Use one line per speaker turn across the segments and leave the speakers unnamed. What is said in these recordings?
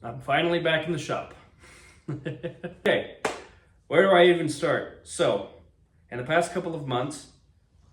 I'm finally back in the shop. Okay, where do I even start? So, in the past couple of months,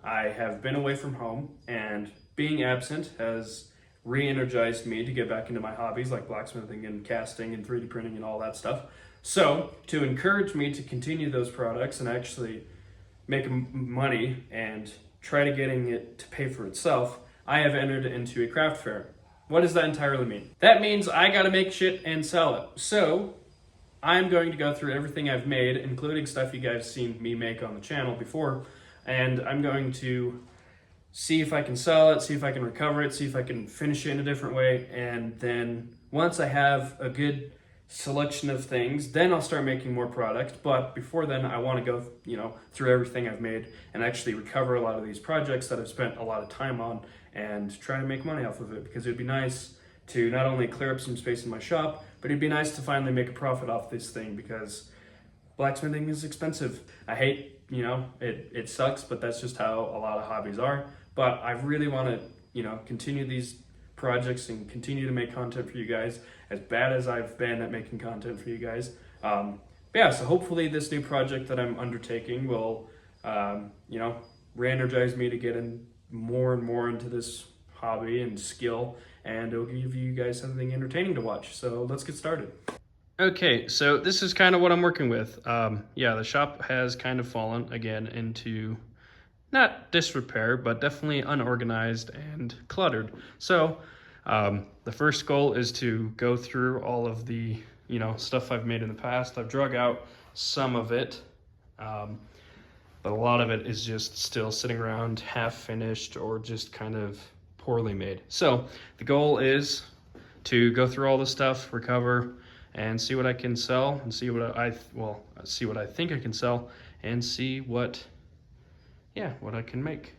I have been away from home, and being absent has re-energized me to get back into my hobbies like blacksmithing and casting and 3D printing and all that stuff. So, to encourage me to continue those products and actually make money and try to getting it to pay for itself, I have entered into a craft fair. What does that entirely mean? That means I gotta make shit and sell it. So, I'm going to go through everything I've made, including stuff you guys seen me make on the channel before, and I'm going to see if I can sell it, see if I can recover it, see if I can finish it in a different way, and then once I have a good selection of things, then I'll start making more products. But before then, I want to go, through everything I've made and actually recover a lot of these projects that I've spent a lot of time on and try to make money off of it, because it'd be nice to not only clear up some space in my shop, but it'd be nice to finally make a profit off this thing, because blacksmithing is expensive. I hate, it sucks, but that's just how a lot of hobbies are. But I really want to, continue these projects and continue to make content for you guys, as bad as I've been at making content for you guys. But yeah, so hopefully this new project that I'm undertaking will, re-energize me to get in more and more into this hobby and skill, and it'll give you guys something entertaining to watch. So let's get started. Okay, so this is kind of what I'm working with. Yeah, the shop has kind of fallen again into not disrepair, but definitely unorganized and cluttered. So the first goal is to go through all of the stuff I've made in the past. I've drug out some of it, but a lot of it is just still sitting around half finished or just kind of poorly made. So the goal is to go through all the stuff, recover, and see what I can sell, and see what see what I think I can sell, and see what I can make.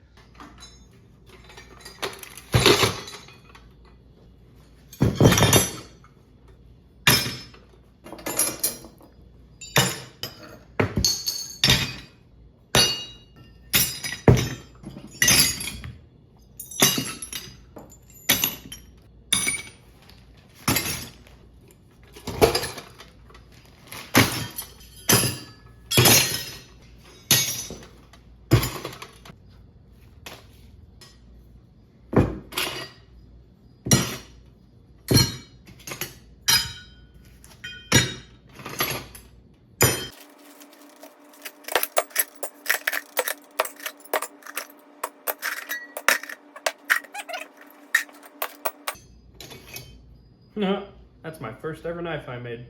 No, that's my first ever knife I made.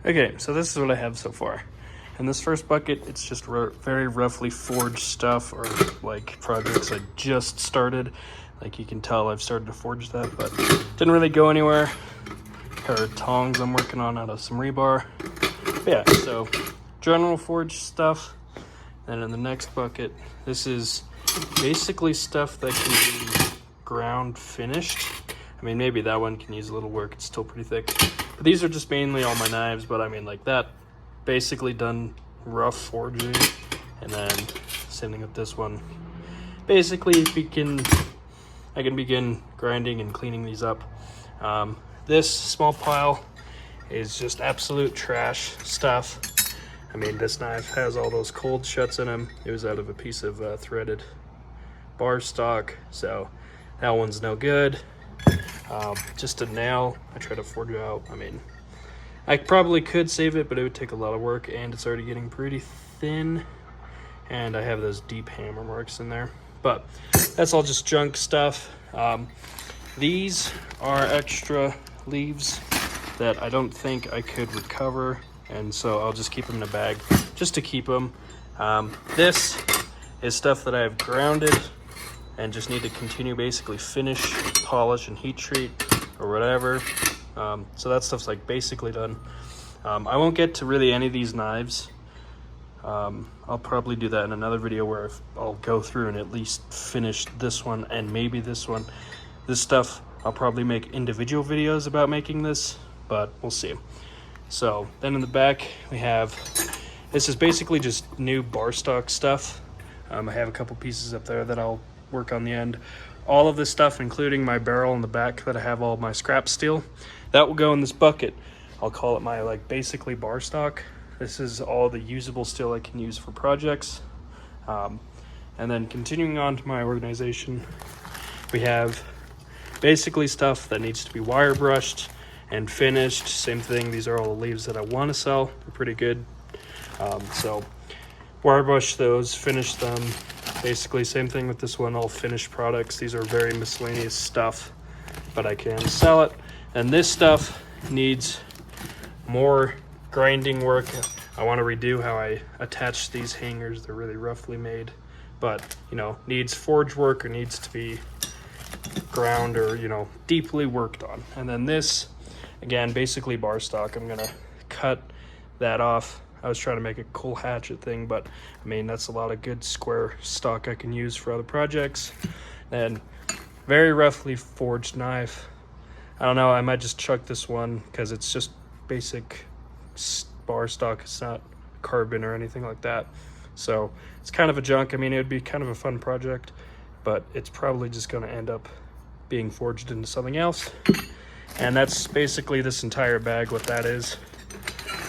Okay, so this is what I have so far. In this first bucket, it's just very roughly forged stuff, or like projects I just started. Like you can tell I've started to forge that, but didn't really go anywhere. Pair of tongs I'm working on out of some rebar. But yeah, so general forge stuff. And in the next bucket, this is basically stuff that can be ground finished. I mean, maybe that one can use a little work, it's still pretty thick. But these are just mainly all my knives, but I mean like that, basically done rough forging. And then same thing with this one. Basically I can begin grinding and cleaning these up. This small pile is just absolute trash stuff. I mean, this knife has all those cold shuts in them. It was out of a piece of threaded bar stock, so that one's no good. Just a nail I try to forge out. I mean, I probably could save it, but it would take a lot of work, and it's already getting pretty thin, and I have those deep hammer marks in there. But that's all just junk stuff. These are extra leaves that I don't think I could recover, and so I'll just keep them in a bag just to keep them. This is stuff that I've grounded and just need to continue basically finish, polish, and heat treat or whatever. So that stuff's like basically done. I won't get to really any of these knives. I'll probably do that in another video where I'll go through and at least finish this one and maybe this one. This stuff, I'll probably make individual videos about making this, but we'll see. So then in the back we have, this is basically just new bar stock stuff. I have a couple pieces up there that I'll work on the end. All of this stuff, including my barrel in the back that I have all my scrap steel, that will go in this bucket. I'll call it my like basically bar stock. This is all the usable steel I can use for projects. And then continuing on to my organization, we have basically stuff that needs to be wire brushed and finished. Same thing, these are all the leaves that I want to sell. They're pretty good. So wire brush those, finish them. Basically same thing with this one, all finished products. These are very miscellaneous stuff, but I can sell it. And this stuff needs more grinding work. I want to redo how I attach these hangers. They're really roughly made, but you know, needs forge work or needs to be ground or, you know, deeply worked on. And then this, again, basically bar stock. I'm gonna cut that off. I was trying to make a cool hatchet thing, but I mean, that's a lot of good square stock I can use for other projects. And very roughly forged knife. I don't know, I might just chuck this one because it's just basic bar stock. It's not carbon or anything like that. So it's kind of a junk. I mean, it would be kind of a fun project, but it's probably just going to end up being forged into something else. And that's basically this entire bag. What that is,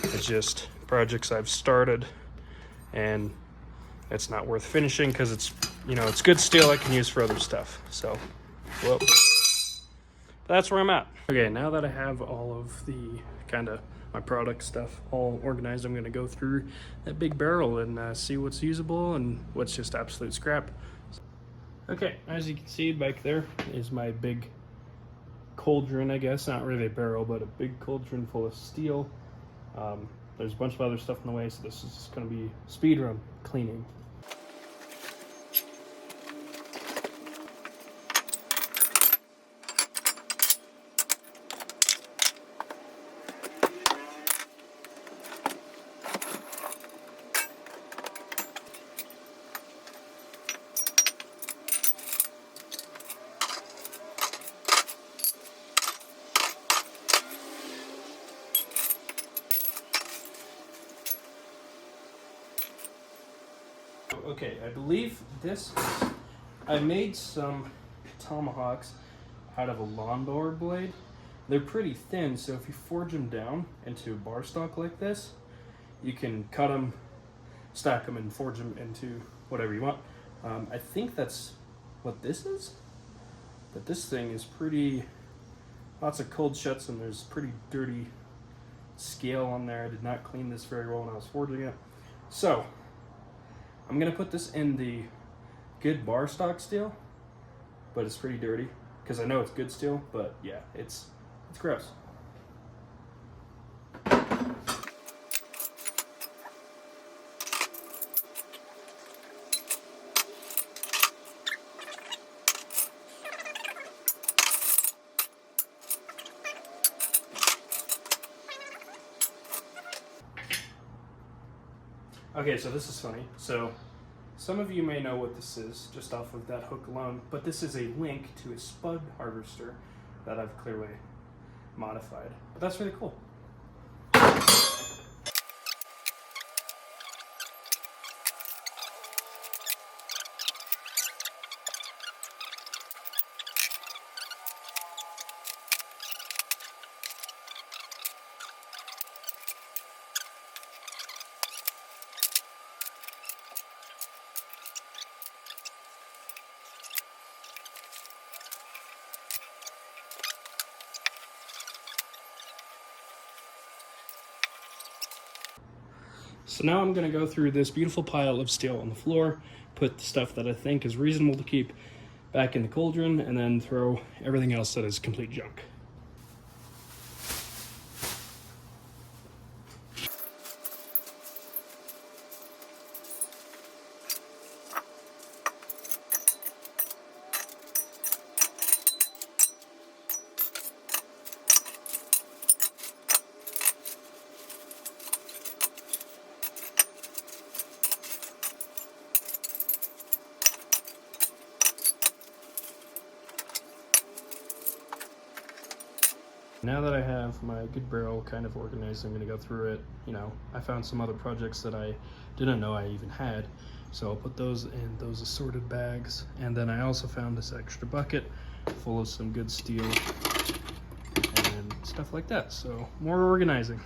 it's just projects I've started and it's not worth finishing because it's, you know, it's good steel I can use for other stuff. So, whoa. That's where I'm at. Okay, now that I have all of the kind of my product stuff all organized, I'm going to go through that big barrel and see what's usable and what's just absolute scrap. Okay, as you can see back there is my big cauldron, I guess. Not really a barrel, but a big cauldron full of steel. There's a bunch of other stuff in the way, so this is just going to be speed run cleaning. Okay, I believe this, I made some tomahawks out of a lawnmower blade. They're pretty thin, so if you forge them down into bar stock like this, you can cut them, stack them, and forge them into whatever you want. I think that's what this is, but this thing is pretty, lots of cold shuts, and there's pretty dirty scale on there. I did not clean this very well when I was forging it. So I'm gonna put this in the good bar stock steel, but it's pretty dirty because I know it's good steel, but yeah, it's gross. Okay, so this is funny. So some of you may know what this is just off of that hook alone, but this is a link to a spud harvester that I've clearly modified. But that's really cool. So now I'm going to go through this beautiful pile of steel on the floor, put the stuff that I think is reasonable to keep back in the cauldron, and then throw everything else that is complete junk. Now that I have my good barrel kind of organized, I'm going to go through it. You know, I found some other projects that I didn't know I even had, so I'll put those in those assorted bags. And then I also found this extra bucket full of some good steel and stuff like that, so more organizing.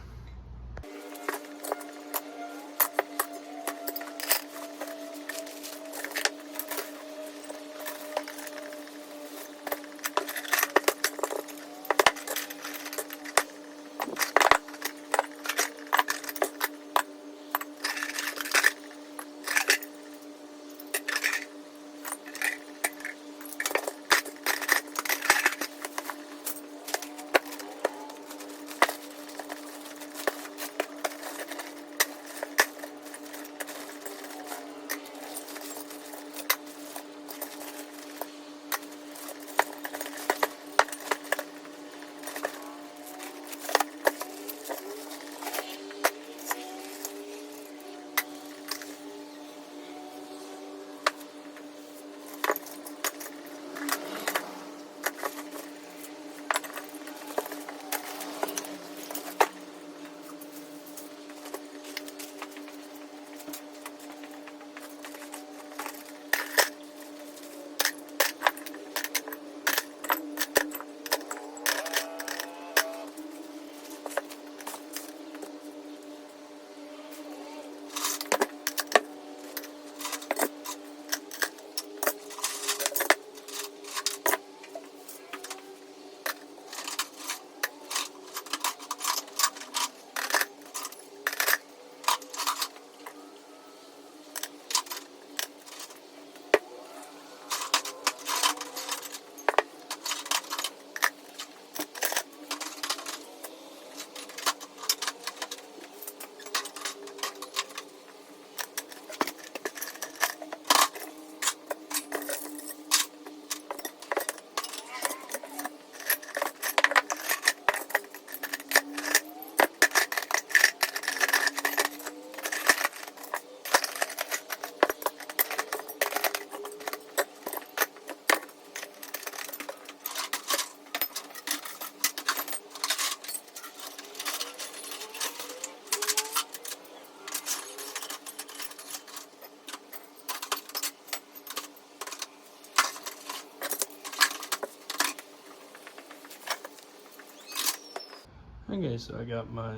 Okay, so I got my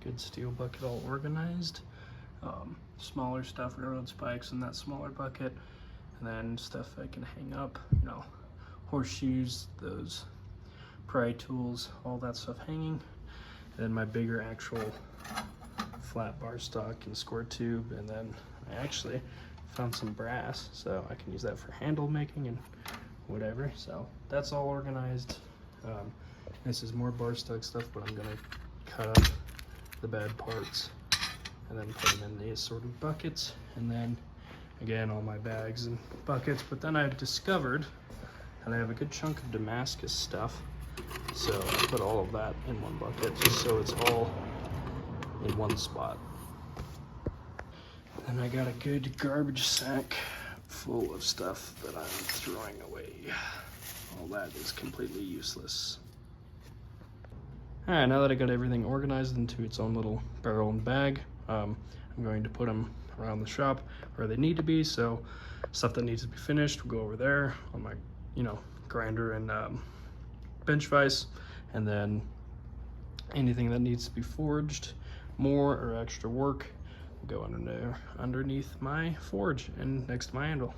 good steel bucket all organized. Smaller stuff, railroad spikes in that smaller bucket, and then stuff I can hang up, you know, horseshoes, those pry tools, all that stuff hanging. And then my bigger actual flat bar stock and square tube, and then I actually found some brass, so I can use that for handle making and whatever. So that's all organized. This is more bar stock stuff, but I'm gonna cut up the bad parts and then put them in the assorted buckets, and then again all my bags and buckets. But then I've discovered that I have a good chunk of Damascus stuff, so I put all of that in one bucket just so it's all in one spot. And I got a good garbage sack full of stuff that I'm throwing away. All that is completely useless. All right, now that I got everything organized into its own little barrel and bag, I'm going to put them around the shop where they need to be. So stuff that needs to be finished will go over there on my, grinder and bench vise, and then anything that needs to be forged, more or extra work, will go underneath my forge and next to my anvil.